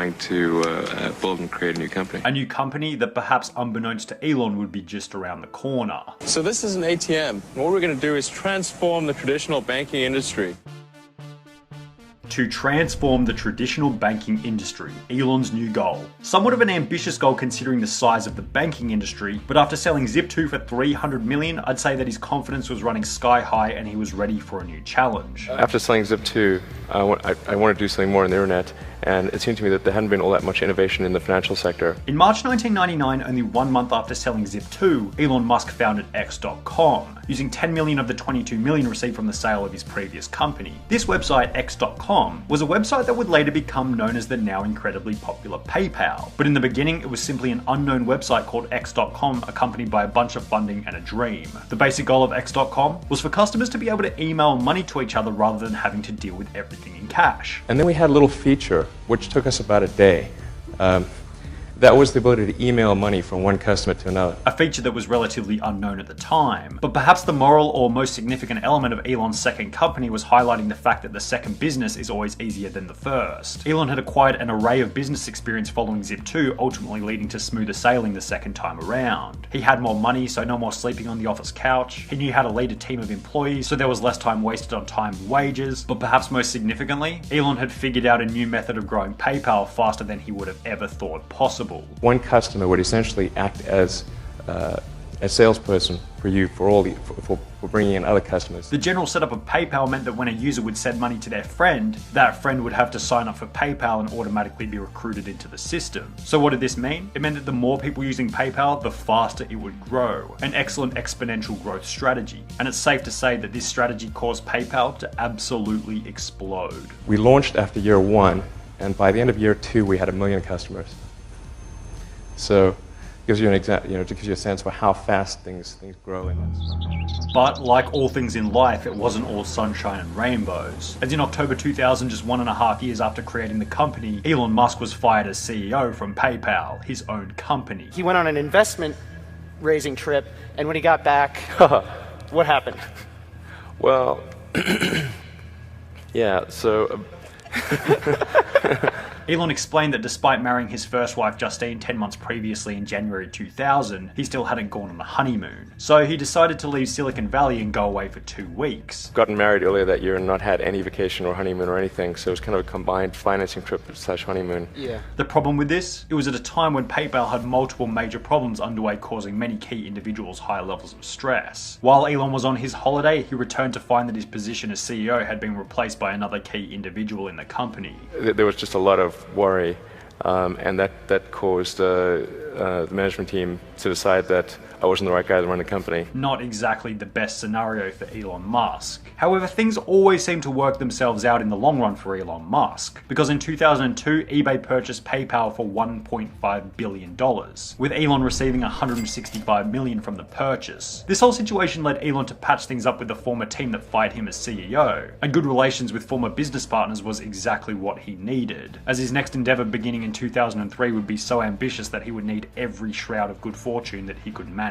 trying to build and create a new company. A new company that perhaps unbeknownst to Elon would be just around the corner. So this is an ATM. What we're going to do is transform the traditional banking industry. To transform the traditional banking industry, Elon's new goal. Somewhat of an ambitious goal considering the size of the banking industry, but after selling Zip2 for $300 million, I'd say that his confidence was running sky high and he was ready for a new challenge. After selling Zip2, I wanted to do something more on the internet, and it seemed to me that there hadn't been all that much innovation in the financial sector. In March 1999, only 1 month after selling Zip2, Elon Musk founded X.com, using $10 million of the $22 million received from the sale of his previous company. This website, X.com, was a website that would later become known as the now incredibly popular PayPal. But in the beginning, it was simply an unknown website called X.com, accompanied by a bunch of funding and a dream. The basic goal of X.com was for customers to be able to email money to each other rather than having to deal with everything in cash. And then we had a little feature, which took us about a day. That was the ability to email money from one customer to another. A feature that was relatively unknown at the time. But perhaps the moral or most significant element of Elon's second company was highlighting the fact that the second business is always easier than the first. Elon had acquired an array of business experience following Zip2, ultimately leading to smoother sailing the second time around. He had more money, so no more sleeping on the office couch. He knew how to lead a team of employees, so there was less time wasted on time and wages. But perhaps most significantly, Elon had figured out a new method of growing PayPal faster than he would have ever thought possible. One customer would essentially act as a salesperson for you for bringing in other customers. The general setup of PayPal meant that when a user would send money to their friend, that friend would have to sign up for PayPal and automatically be recruited into the system. So what did this mean? It meant that the more people using PayPal, the faster it would grow. An excellent exponential growth strategy. And it's safe to say that this strategy caused PayPal to absolutely explode. We launched after year 1, and by the end of year 2, we had 1 million customers. So it gives you an it gives you a sense for how fast things grow in this. But like all things in life, it wasn't all sunshine and rainbows. As in October 2000, just 1.5 years after creating the company, Elon Musk was fired as CEO from PayPal, his own company. He went on an investment raising trip, and when he got back, what happened? Well, yeah, so Elon explained that despite marrying his first wife Justine 10 months previously in January 2000, he still hadn't gone on a honeymoon. So he decided to leave Silicon Valley and go away for 2 weeks. Gotten married earlier that year and not had any vacation or honeymoon or anything, so it was kind of a combined financing trip / honeymoon. Yeah. The problem with this? It was at a time when PayPal had multiple major problems underway, causing many key individuals high levels of stress. While Elon was on his holiday, he returned to find that his position as CEO had been replaced by another key individual in the company. There was just a lot of worry, and that caused the management team to decide that I wasn't the right guy to run the company. Not exactly the best scenario for Elon Musk. However, things always seem to work themselves out in the long run for Elon Musk, because in 2002, eBay purchased PayPal for $1.5 billion, with Elon receiving $165 million from the purchase. This whole situation led Elon to patch things up with the former team that fired him as CEO, and good relations with former business partners was exactly what he needed, as his next endeavor beginning in 2003 would be so ambitious that he would need every shroud of good fortune that he could manage.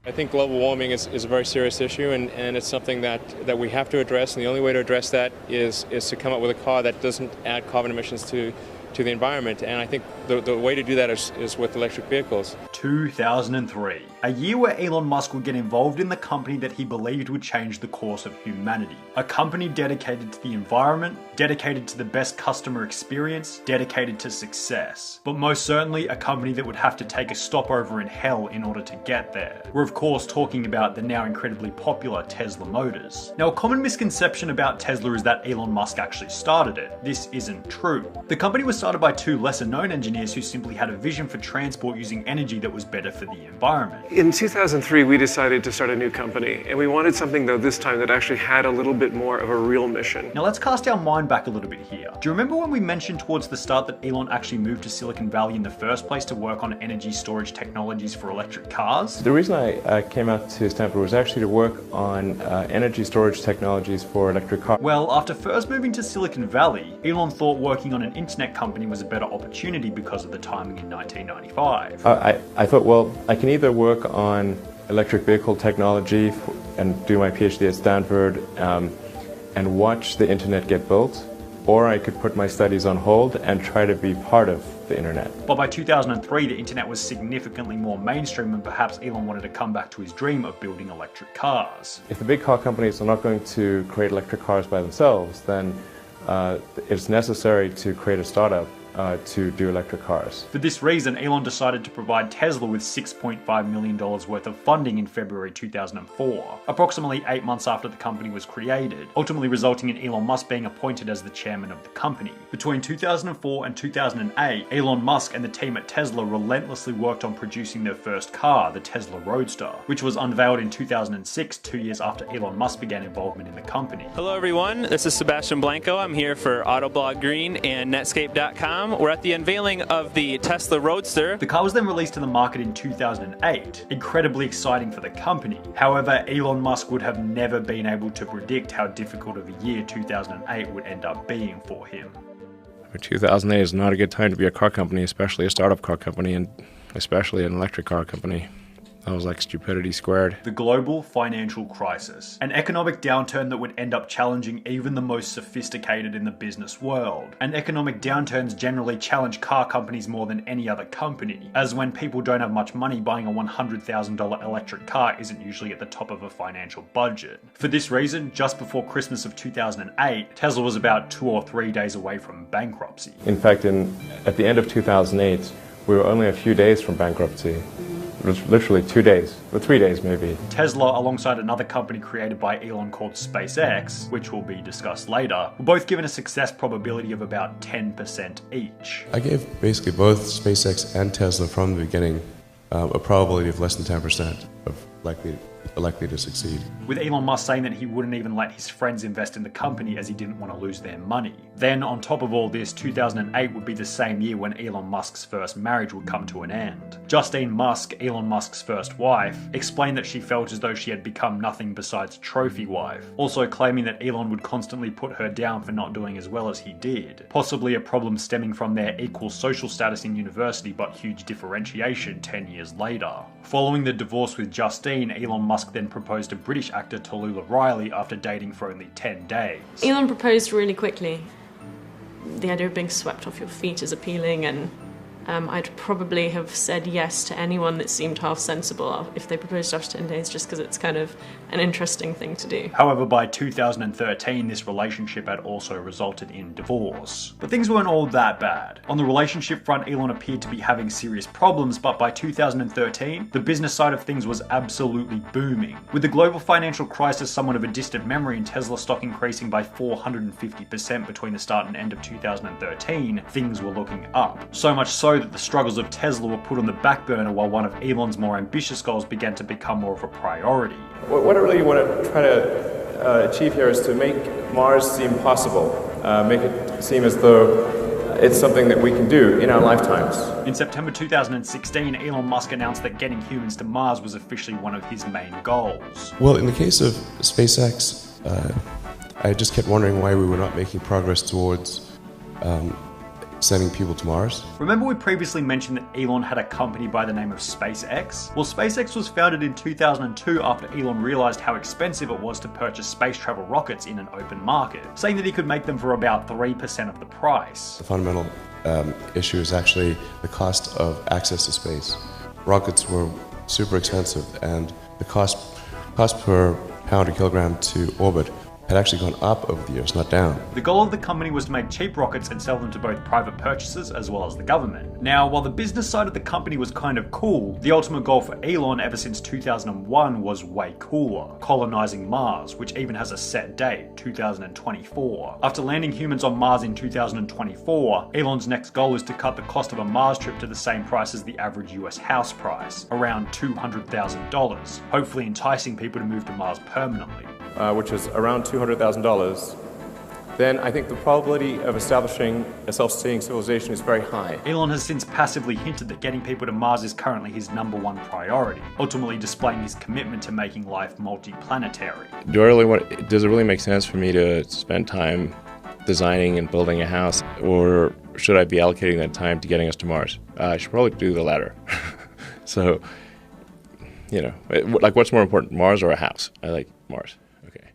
I think global warming is a very serious issue, and it's something that we have to address, and the only way to address that is to come up with a car that doesn't add carbon emissions to the environment, and I think the way to do that is with electric vehicles. 2003, a year where Elon Musk would get involved in the company that he believed would change the course of humanity. A company dedicated to the environment, dedicated to the best customer experience, dedicated to success. But most certainly a company that would have to take a stopover in hell in order to get there. We're of course talking about the now incredibly popular Tesla Motors. Now, a common misconception about Tesla is that Elon Musk actually started it. This isn't true. The company was started by 2 lesser-known engineers who simply had a vision for transport using energy that was better for the environment. In 2003, we decided to start a new company, and we wanted something though this time that actually had a little bit more of a real mission. Now let's cast our mind back a little bit here. Do you remember when we mentioned towards the start that Elon actually moved to Silicon Valley in the first place to work on energy storage technologies for electric cars? The reason I came out to Stanford was actually to work on energy storage technologies for electric cars. Well, after first moving to Silicon Valley, Elon thought working on an internet company was a better opportunity because of the timing in 1995. I thought, well, I can either work on electric vehicle technology and do my PhD at Stanford and watch the internet get built, or I could put my studies on hold and try to be part of the internet. But by 2003, the internet was significantly more mainstream, and perhaps Elon wanted to come back to his dream of building electric cars. If the big car companies are not going to create electric cars by themselves, then it's necessary to create a startup to do electric cars. For this reason, Elon decided to provide Tesla with $6.5 million worth of funding in February 2004, approximately 8 months after the company was created, ultimately resulting in Elon Musk being appointed as the chairman of the company. Between 2004 and 2008, Elon Musk and the team at Tesla relentlessly worked on producing their first car, the Tesla Roadster, which was unveiled in 2006, 2 years after Elon Musk began involvement in the company. Hello everyone, this is Sebastian Blanco. I'm here for Autoblog Green and Netscape.com. We're at the unveiling of the Tesla Roadster. The car was then released to the market in 2008, incredibly exciting for the company. However, Elon Musk would have never been able to predict how difficult of a year 2008 would end up being for him. 2008 is not a good time to be a car company, especially a startup car company, and especially an electric car company. That was like stupidity squared. The global financial crisis, an economic downturn that would end up challenging even the most sophisticated in the business world. And economic downturns generally challenge car companies more than any other company, as when people don't have much money, buying a $100,000 electric car isn't usually at the top of a financial budget. For this reason, just before Christmas of 2008, Tesla was about 2 or 3 days away from bankruptcy. In fact, at the end of 2008, we were only a few days from bankruptcy. Literally 2 days, or 3 days maybe. Tesla, alongside another company created by Elon called SpaceX, which will be discussed later, were both given a success probability of about 10% each. I gave basically both SpaceX and Tesla from the beginning a probability of less than 10% of likely to succeed. With Elon Musk saying that he wouldn't even let his friends invest in the company as he didn't want to lose their money. Then, on top of all this, 2008 would be the same year when Elon Musk's first marriage would come to an end. Justine Musk, Elon Musk's first wife, explained that she felt as though she had become nothing besides a trophy wife, also claiming that Elon would constantly put her down for not doing as well as he did, possibly a problem stemming from their equal social status in university but huge differentiation 10 years later. Following the divorce with Justine, Elon Musk then proposed to British actor Tallulah Riley after dating for only 10 days. Elon proposed really quickly. The idea of being swept off your feet is appealing, and I'd probably have said yes to anyone that seemed half sensible if they proposed after 10 days, just because it's kind of an interesting thing to do. However, by 2013, this relationship had also resulted in divorce. But things weren't all that bad. On the relationship front, Elon appeared to be having serious problems, but by 2013, the business side of things was absolutely booming. With the global financial crisis somewhat of a distant memory and Tesla stock increasing by 450% between the start and end of 2013, things were looking up. So much so that the struggles of Tesla were put on the back burner while one of Elon's more ambitious goals began to become more of a priority. What I really want to try to achieve here is to make Mars seem possible, make it seem as though it's something that we can do in our lifetimes. In September 2016, Elon Musk announced that getting humans to Mars was officially one of his main goals. Well, in the case of SpaceX, I just kept wondering why we were not making progress towards sending people to Mars. Remember we previously mentioned that Elon had a company by the name of SpaceX? Well, SpaceX was founded in 2002 after Elon realized how expensive it was to purchase space travel rockets in an open market, saying that he could make them for about 3% of the price. The fundamental issue is actually the cost of access to space. Rockets were super expensive, and the cost per pound or kilogram to orbit had actually gone up over the years, not down. The goal of the company was to make cheap rockets and sell them to both private purchasers as well as the government. Now, while the business side of the company was kind of cool, the ultimate goal for Elon ever since 2001 was way cooler, colonizing Mars, which even has a set date, 2024. After landing humans on Mars in 2024, Elon's next goal is to cut the cost of a Mars trip to the same price as the average US house price, around $200,000, hopefully enticing people to move to Mars permanently. Which is around $200,000, then I think the probability of establishing a self-sustaining civilization is very high. Elon has since passively hinted that getting people to Mars is currently his #1 priority, ultimately displaying his commitment to making life multi-planetary. Does it really make sense for me to spend time designing and building a house, or should I be allocating that time to getting us to Mars? I should probably do the latter. So, you know, like what's more important, Mars or a house? I like Mars. Okay.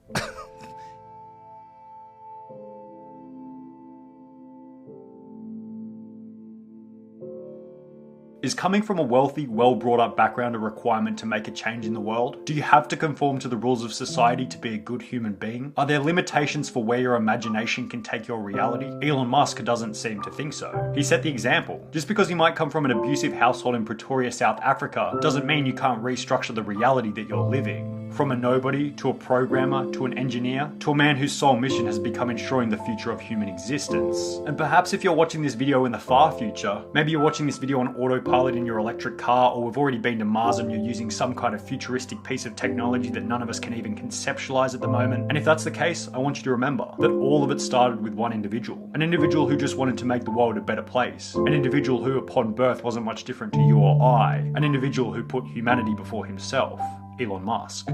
Is coming from a wealthy, well-brought-up background a requirement to make a change in the world? Do you have to conform to the rules of society to be a good human being? Are there limitations for where your imagination can take your reality? Elon Musk doesn't seem to think so. He set the example. Just because you might come from an abusive household in Pretoria, South Africa, doesn't mean you can't restructure the reality that you're living. From a nobody, to a programmer, to an engineer, to a man whose sole mission has become ensuring the future of human existence. And perhaps if you're watching this video in the far future, maybe you're watching this video on autopilot in your electric car, or we've already been to Mars and you're using some kind of futuristic piece of technology that none of us can even conceptualize at the moment. And if that's the case, I want you to remember that all of it started with one individual. An individual who just wanted to make the world a better place. An individual who upon birth wasn't much different to you or I. An individual who put humanity before himself. Elon Musk.